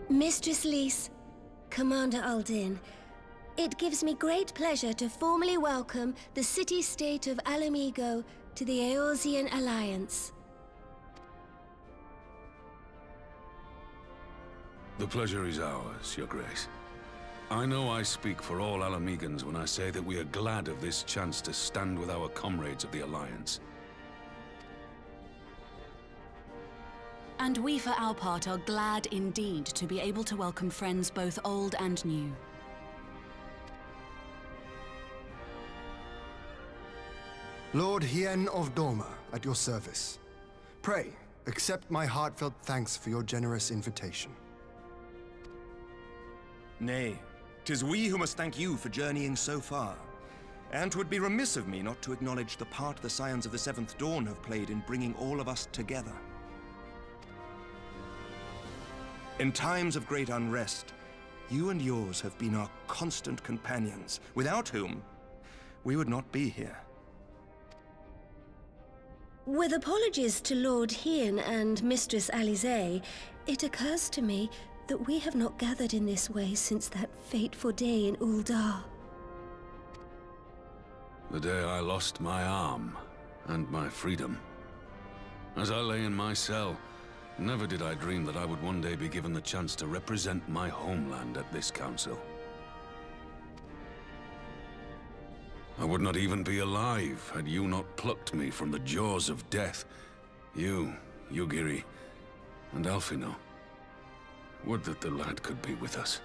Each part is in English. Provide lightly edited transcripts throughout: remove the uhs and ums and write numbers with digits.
Mistress Lys, Commander Aldin, it gives me great pleasure to formally welcome the city-state of Alamigo to the Eorzean Alliance. The pleasure is ours, Your Grace. I know I speak for all Alamegans when I say that we are glad of this chance to stand with our comrades of the Alliance. And we, for our part, are glad indeed to be able to welcome friends both old and new. Lord Hien of Doma, at your service. Pray, accept my heartfelt thanks for your generous invitation. Nay, 'tis we who must thank you for journeying so far. And 'twould be remiss of me not to acknowledge the part the Scions of the Seventh Dawn have played in bringing all of us together. In times of great unrest, you and yours have been our constant companions, without whom we would not be here. With apologies to Lord Hien and Mistress Alisaie, it occurs to me that we have not gathered in this way since that fateful day in Uldar. The day I lost my arm and my freedom. As I lay in my cell, never did I dream that I would one day be given the chance to represent my homeland at this council. I would not even be alive had you not plucked me from the jaws of death. You, Yugiri, and Alphino. Would that the lad could be with us.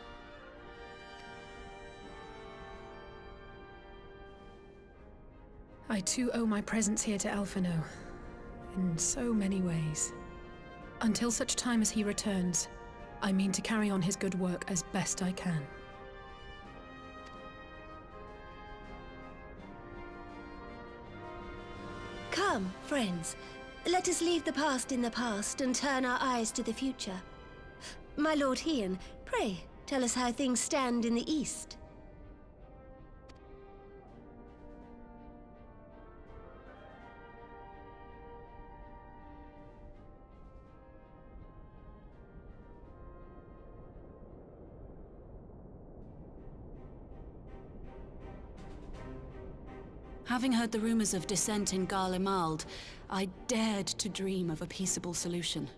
I too owe my presence here to Alphino, in so many ways. Until such time as he returns, I mean to carry on his good work as best I can. Come, friends. Let us leave the past in the past and turn our eyes to the future. My Lord Hien, pray, tell us how things stand in the East. Having heard the rumors of dissent in Garlemald, I dared to dream of a peaceable solution.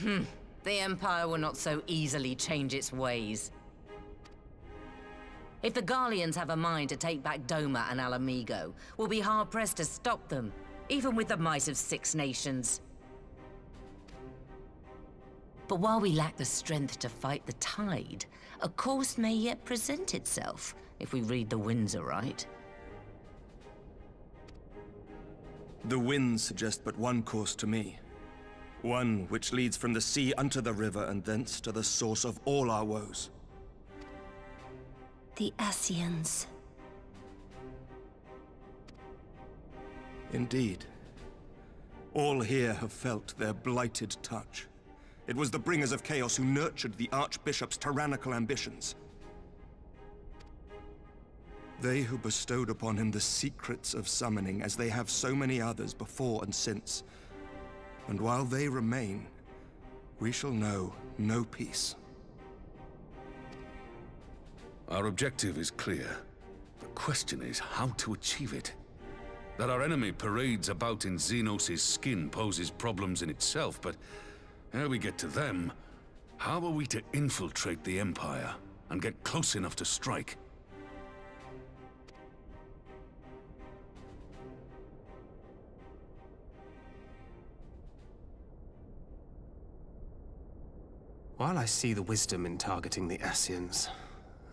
The Empire will not so easily change its ways. If the Garleans have a mind to take back Doma and Alamigo, we'll be hard-pressed to stop them, even with the might of 6 nations. But while we lack the strength to fight the tide, a course may yet present itself, if we read the winds aright. The winds suggest but one course to me. One which leads from the sea unto the river and thence to the source of all our woes. The Ascians. Indeed. All here have felt their blighted touch. It was the bringers of chaos who nurtured the Archbishop's tyrannical ambitions. They who bestowed upon him the secrets of summoning, as they have so many others before and since. And while they remain, we shall know no peace. Our objective is clear. The question is how to achieve it. That our enemy parades about in Xenos' skin poses problems in itself, but ere we get to them, how are we to infiltrate the Empire and get close enough to strike? While I see the wisdom in targeting the Ascians,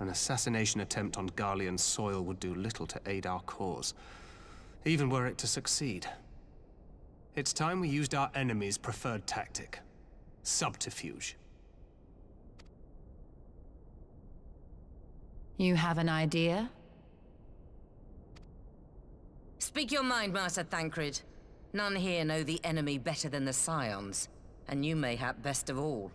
an assassination attempt on Garlean soil would do little to aid our cause, even were it to succeed. It's time we used our enemy's preferred tactic: subterfuge. You have an idea? Speak your mind, Master Thancred. None here know the enemy better than the Scions, and you mayhap best of all.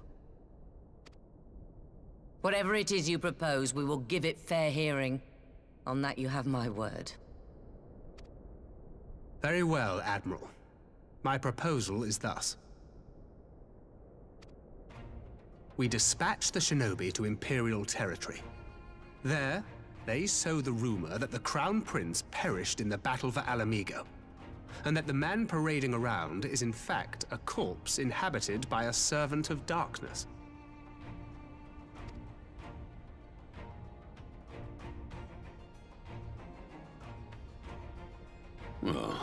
Whatever it is you propose, we will give it fair hearing. On that you have my word. Very well, Admiral. My proposal is thus. we dispatch the shinobi to Imperial territory. There, they sow the rumor that the Crown Prince perished in the battle for Alamigo, and that the man parading around is in fact a corpse inhabited by a servant of darkness. Well,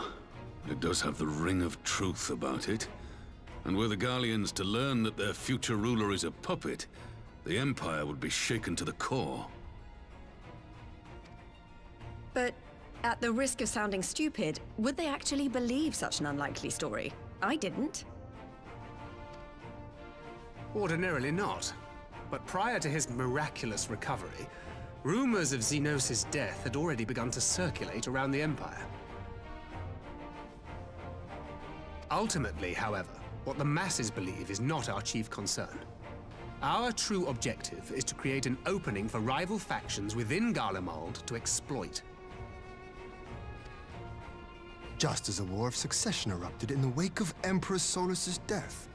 it does have the ring of truth about it. And were the Garleans to learn that their future ruler is a puppet, the Empire would be shaken to the core. But at the risk of sounding stupid, would they actually believe such an unlikely story? I didn't. Ordinarily not. But prior to his miraculous recovery, rumors of Xenos' death had already begun to circulate around the Empire. Ultimately, however, what the masses believe is not our chief concern. Our true objective is to create an opening for rival factions within Garlemald to exploit. Just as a war of succession erupted in the wake of Emperor Solus's death.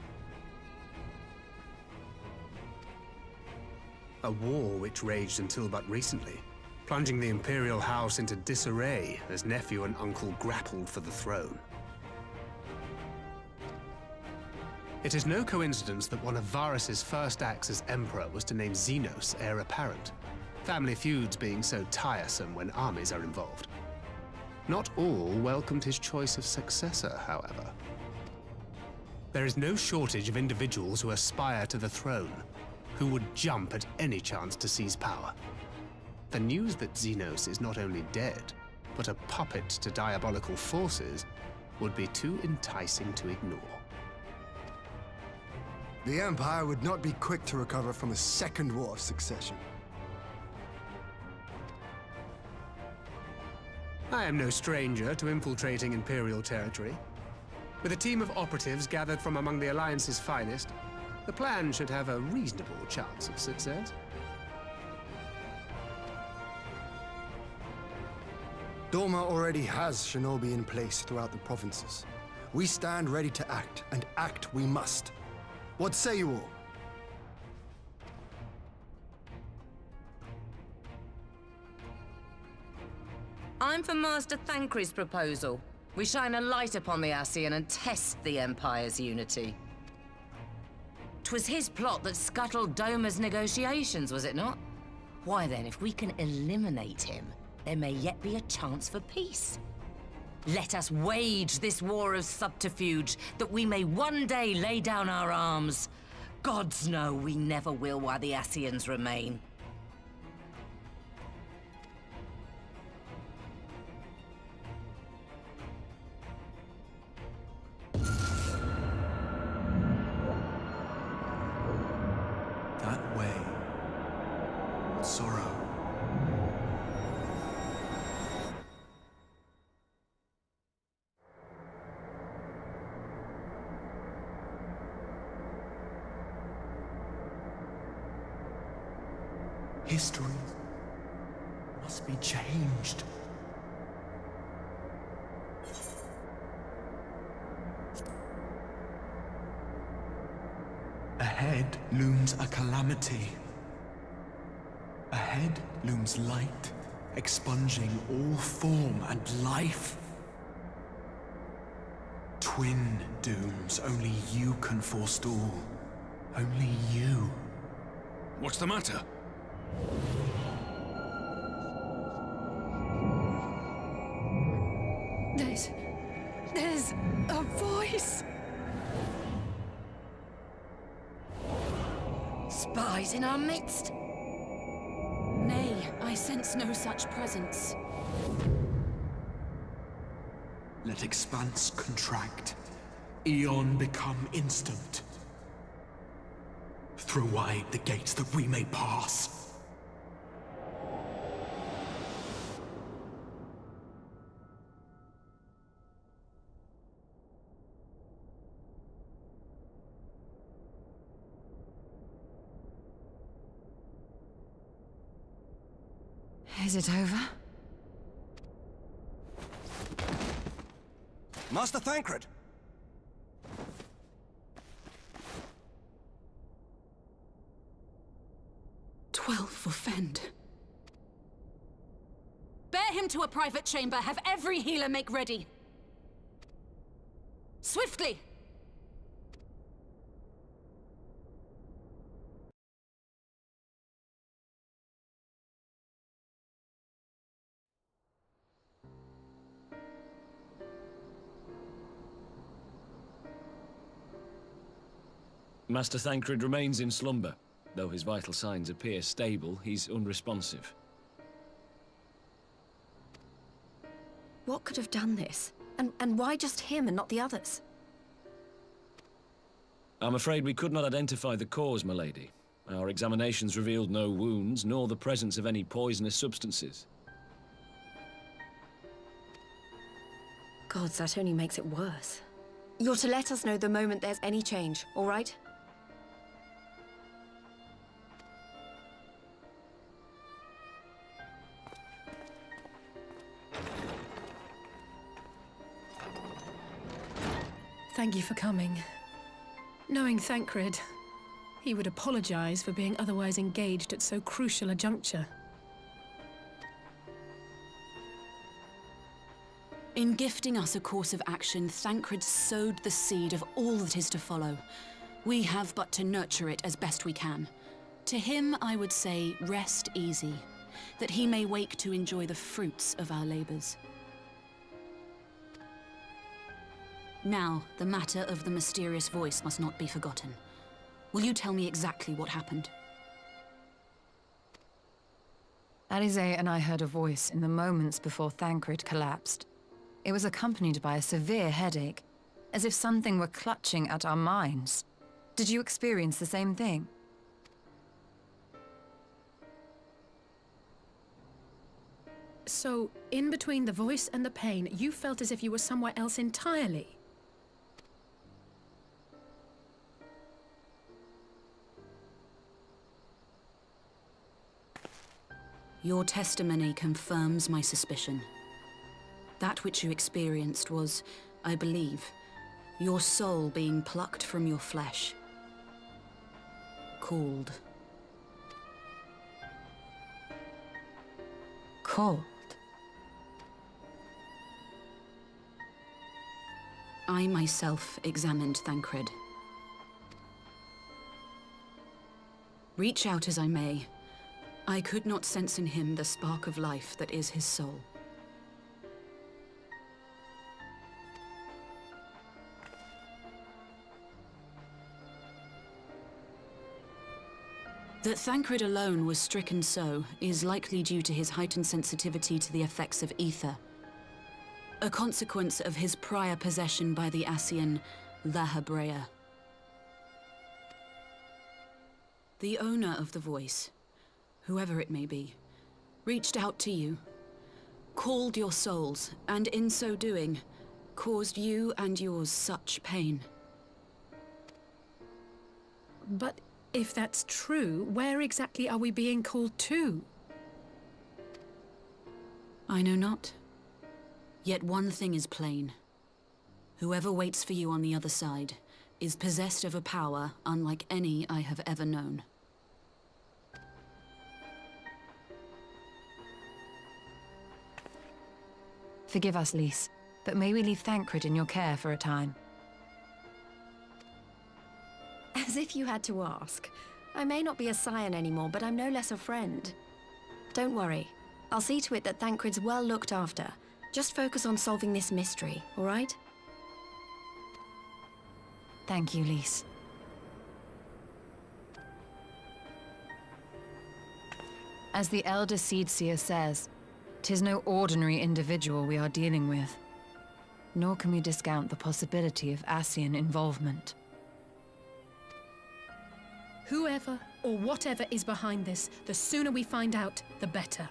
A war which raged until but recently, plunging the Imperial House into disarray as nephew and uncle grappled for the throne. It is no coincidence that one of Varus's first acts as Emperor was to name Xenos heir apparent, family feuds being so tiresome when armies are involved. Not all welcomed his choice of successor, however. There is no shortage of individuals who aspire to the throne, who would jump at any chance to seize power. The news that Xenos is not only dead, but a puppet to diabolical forces would be too enticing to ignore. The Empire would not be quick to recover from a second war of succession. I am no stranger to infiltrating Imperial territory. With a team of operatives gathered from among the Alliance's finest, the plan should have a reasonable chance of success. Doma already has shinobi in place throughout the provinces. We stand ready to act, and act we must. What say you all? I'm for Master Thancred's proposal. We shine a light upon the Ascian and test the Empire's unity. 'Twas his plot that scuttled Doma's negotiations, was it not? Why then, if we can eliminate him, there may yet be a chance for peace. Let us wage this war of subterfuge, that we may one day lay down our arms. Gods know we never will while the Ascians remain. That way. Sorrow. History must be changed. Ahead looms a calamity. Ahead looms light, expunging all form and life. Twin dooms only you can forestall. Only you. What's the matter? There's a voice. Spies in our midst? Nay, I sense no such presence. Let expanse contract. Eon become instant. Throw wide the gates that we may pass. Is it over? Master Thancred! forfend. Bear him to a private chamber. Have every healer make ready. Swiftly! Master Thancred remains in slumber. Though his vital signs appear stable, he's unresponsive. What could have done this? And why just him and not the others? I'm afraid we could not identify the cause, my lady. Our examinations revealed no wounds, nor the presence of any poisonous substances. Gods, that only makes it worse. You're to let us know the moment there's any change, all right? Thank you for coming. Knowing Thancred, he would apologize for being otherwise engaged at so crucial a juncture. In gifting us a course of action, Thancred sowed the seed of all that is to follow. We have but to nurture it as best we can. To him, I would say, rest easy, that he may wake to enjoy the fruits of our labors. Now, the matter of the mysterious voice must not be forgotten. Will you tell me exactly what happened? Alize and I heard a voice in the moments before Thancred collapsed. It was accompanied by a severe headache, as if something were clutching at our minds. Did you experience the same thing? So, in between the voice and the pain, you felt as if you were somewhere else entirely. Your testimony confirms my suspicion. That which you experienced was, I believe, your soul being plucked from your flesh. Called. Called? I myself examined Thancred. Reach out as I may, I could not sense in him the spark of life that is his soul. That Thancred alone was stricken so is likely due to his heightened sensitivity to the effects of ether, a consequence of his prior possession by the Ascian La Hebrea. The owner of the voice, whoever it may be, reached out to you, called your souls, and in so doing, caused you and yours such pain. But if that's true, where exactly are we being called to? I know not. Yet one thing is plain. Whoever waits for you on the other side is possessed of a power unlike any I have ever known. Forgive us, Lys, but may we leave Thancred in your care for a time? As if you had to ask. I may not be a scion anymore, but I'm no less a friend. Don't worry. I'll see to it that Thancred's well looked after. Just focus on solving this mystery, all right? Thank you, Lys. As the Elder Seedseer says, 'tis no ordinary individual we are dealing with. Nor can we discount the possibility of Ascian involvement. Whoever or whatever is behind this, the sooner we find out, the better.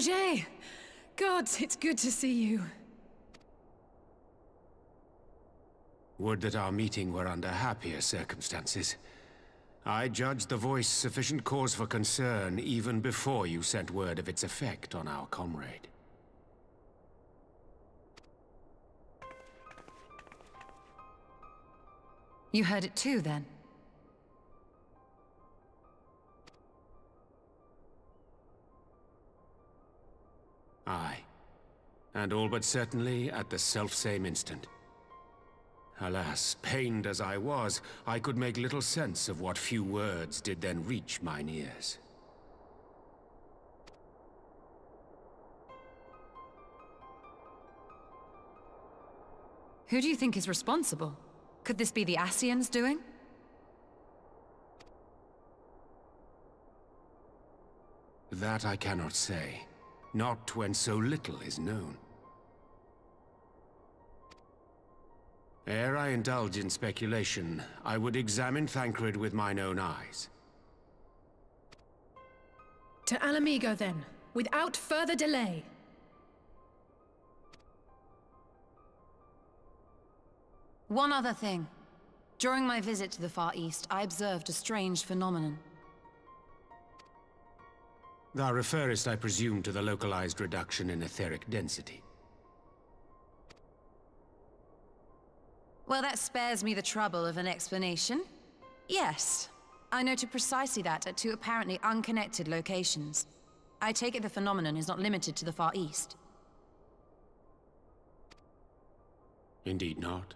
Urianger! Gods, it's good to see you. Would that our meeting were under happier circumstances. I judged the voice sufficient cause for concern even before you sent word of its effect on our comrade. You heard it too, then? Aye. And all but certainly at the selfsame instant. Alas, pained as I was, I could make little sense of what few words did then reach mine ears. Who do you think is responsible? Could this be the Ascians doing? That I cannot say. Not when so little is known. Ere I indulge in speculation, I would examine Thancred with mine own eyes. To Alamigo, then, without further delay. One other thing. During my visit to the Far East, I observed a strange phenomenon. Thou referrest, I presume, to the localized reduction in etheric density. Well, that spares me the trouble of an explanation. Yes, I noted precisely that at two apparently unconnected locations. I take it the phenomenon is not limited to the Far East. Indeed not.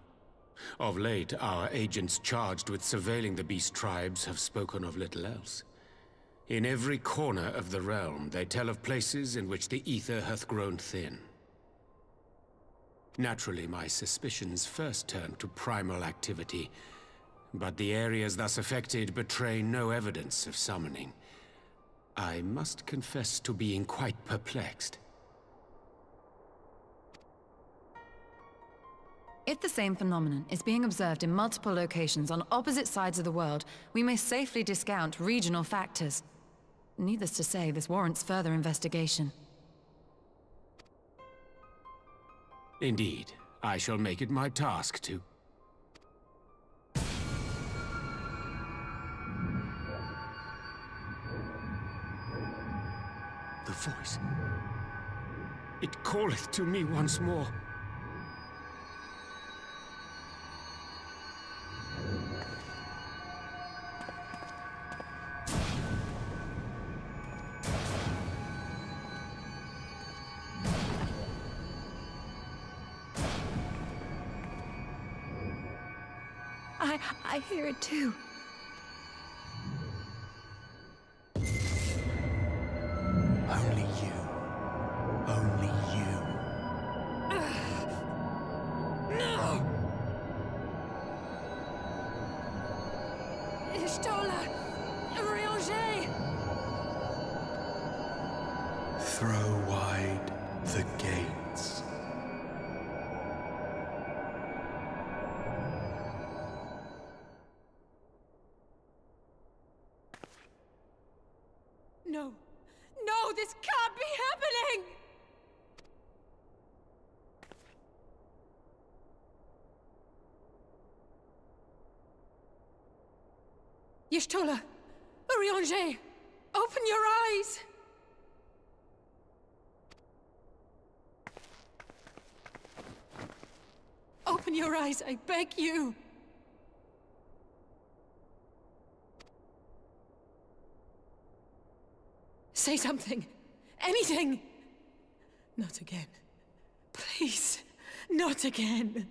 Of late, our agents charged with surveilling the beast tribes have spoken of little else. In every corner of the realm, they tell of places in which the ether hath grown thin. Naturally, my suspicions first turned to primal activity, but the areas thus affected betray no evidence of summoning. I must confess to being quite perplexed. If the same phenomenon is being observed in multiple locations on opposite sides of the world, we may safely discount regional factors. Needless to say, this warrants further investigation. Indeed, I shall make it my task to. The voice. It calleth to me once more. I hear it too. Only you. Only you. No! Ishtola! Urianger! Throw wide the gates. No! No, this can't be happening! Y'shtola! Urianger! Open your eyes! Open your eyes, I beg you! Say something! Anything! Not again. Please, not again.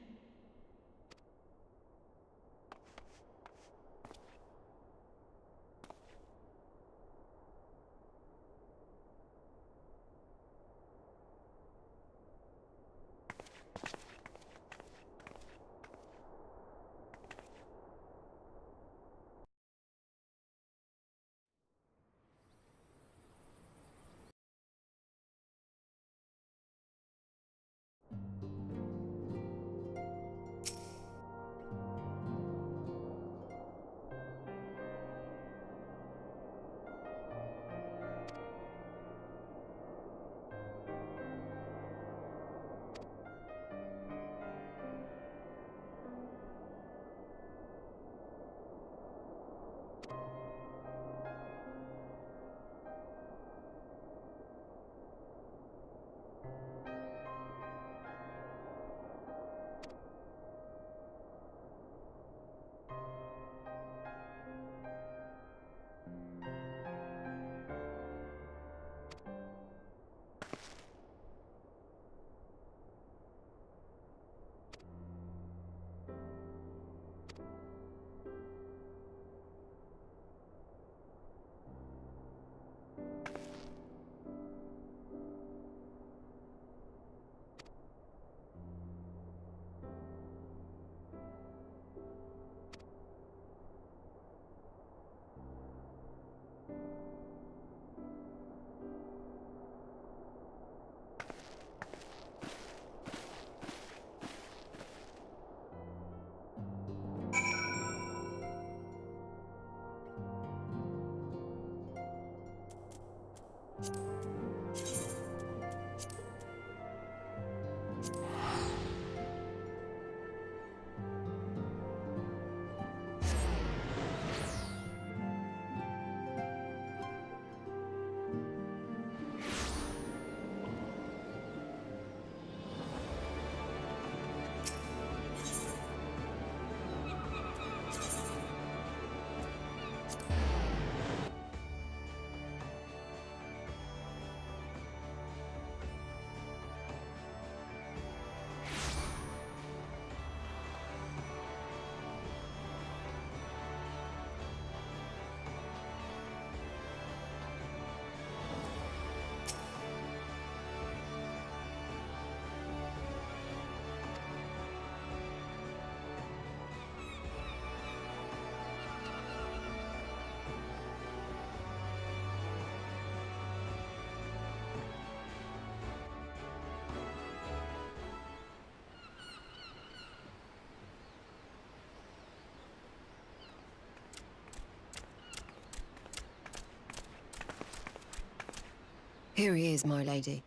Here he is, my lady.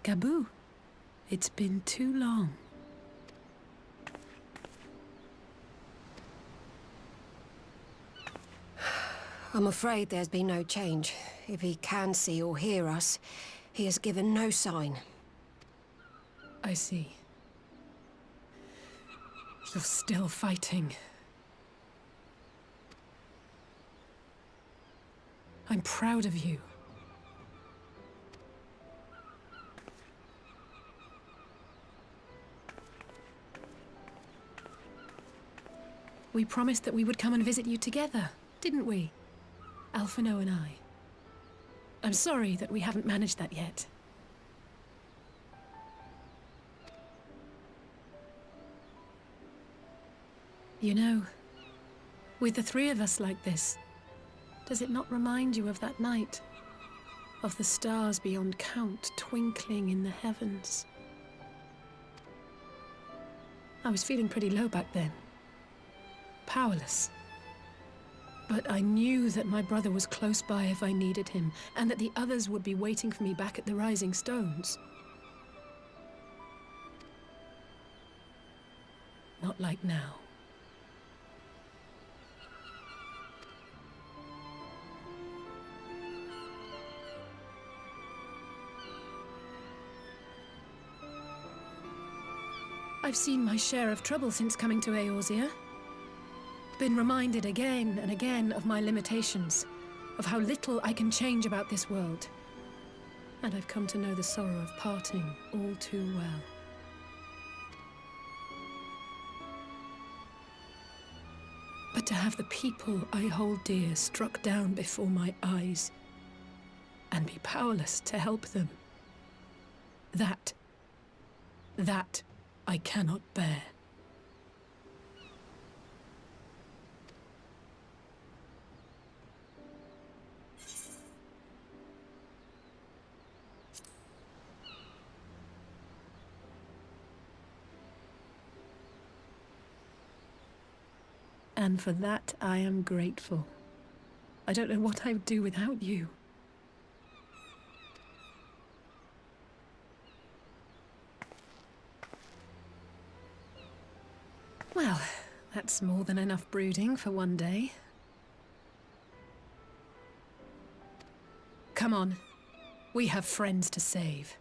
Gabu, it's been too long. I'm afraid there's been no change. If he can see or hear us, he has given no sign. I see. You're still fighting. I'm proud of you. We promised that we would come and visit you together, didn't we? Alphino and I. I'm sorry that we haven't managed that yet. You know, with the three of us like this, does it not remind you of that night? Of the stars beyond count twinkling in the heavens? I was feeling pretty low back then. Powerless. But I knew that my brother was close by if I needed him, and that the others would be waiting for me back at the Rising Stones. Not like now. I've seen my share of trouble since coming to Eorzea. Been reminded again and again of my limitations, of how little I can change about this world. And I've come to know the sorrow of parting all too well. But to have the people I hold dear struck down before my eyes, and be powerless to help them, that I cannot bear. And for that, I am grateful. I don't know what I would do without you. Well, that's more than enough brooding for one day. Come on. We have friends to save.